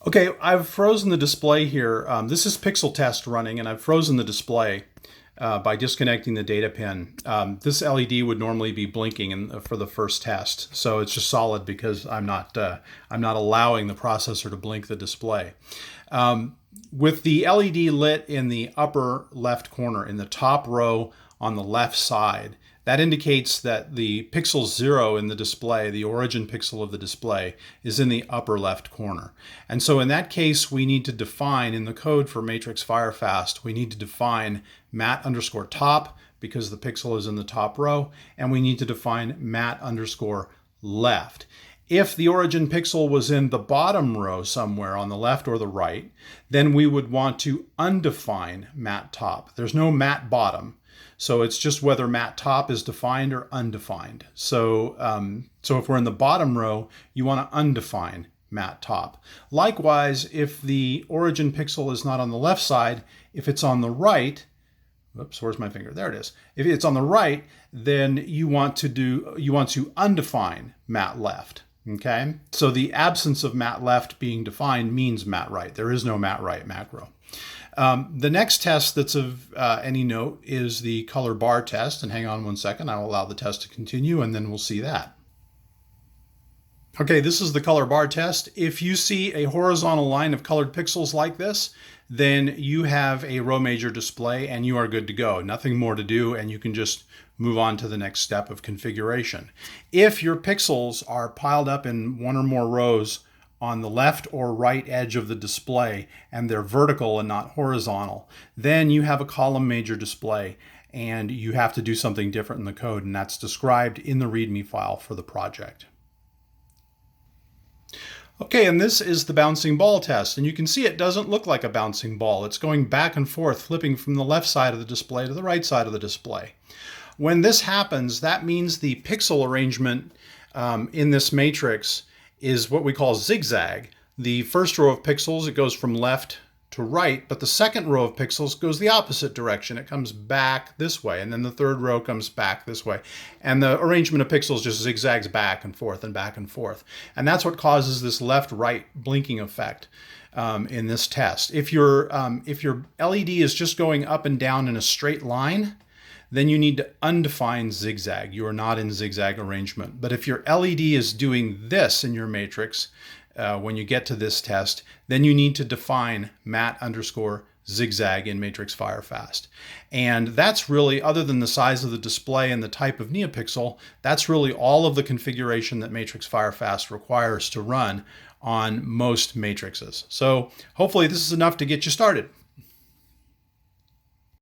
Okay, I've frozen the display here. This is PixelTest running, and I've frozen the display by disconnecting the data pin. This LED would normally be blinking for the first test, so it's just solid because I'm not allowing the processor to blink the display. With the LED lit in the upper left corner, in the top row on the left side, that indicates that the pixel 0 in the display, the origin pixel of the display, is in the upper left corner. And so in that case, we need to define in the code for MatrixFireFast, we need to define mat_top because the pixel is in the top row, and we need to define mat_left. If the origin pixel was in the bottom row somewhere on the left or the right, then we would want to undefine mat top. There's no mat bottom. So it's just whether mat top is defined or undefined. So if we're in the bottom row, you want to undefine mat top. Likewise, if the origin pixel is not on the left side, if it's on the right, whoops, where's my finger? There it is. If it's on the right, then you want to undefine mat left. Okay, so the absence of mat left being defined means mat right. There is no mat right macro. The next test that's of any note is the color bar test. And hang on one second, I'll allow the test to continue and then we'll see that. Okay, this is the color bar test. If you see a horizontal line of colored pixels like this, then you have a row major display and you are good to go. Nothing more to do, and you can just move on to the next step of configuration. If your pixels are piled up in one or more rows on the left or right edge of the display and they're vertical and not horizontal, then you have a column major display and you have to do something different in the code, and that's described in the README file for the project. Okay, and this is the bouncing ball test, and you can see it doesn't look like a bouncing ball. It's going back and forth, flipping from the left side of the display to the right side of the display. When this happens, that means the pixel arrangement in this matrix is what we call zigzag. The first row of pixels, it goes from left to right, but the second row of pixels goes the opposite direction. It comes back this way, and then the third row comes back this way. And the arrangement of pixels just zigzags back and forth and back and forth. And that's what causes this left-right blinking effect in this test. If your LED is just going up and down in a straight line, then you need to undefine zigzag. You are not in zigzag arrangement. But if your LED is doing this in your matrix, when you get to this test, then you need to define mat_zigzag in MatrixFireFast. And that's really, other than the size of the display and the type of neopixel, that's really all of the configuration that MatrixFireFast requires to run on most matrices. So hopefully this is enough to get you started.